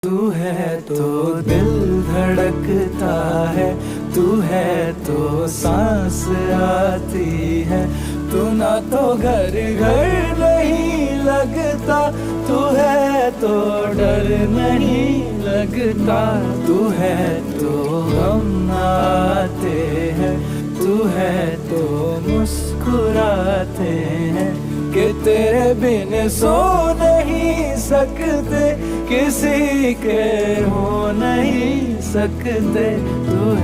तू है तो दिल धड़कता है, तू है तो सांस आती है, तू ना तो घर घर नहीं लगता, तू है तो डर नहीं लगता, तू है तो हम आते हैं, तू है तो मुस्कुराते हैं कि तेरे बिन सो नहीं सकते, किसी के हो नहीं सकते, तू है।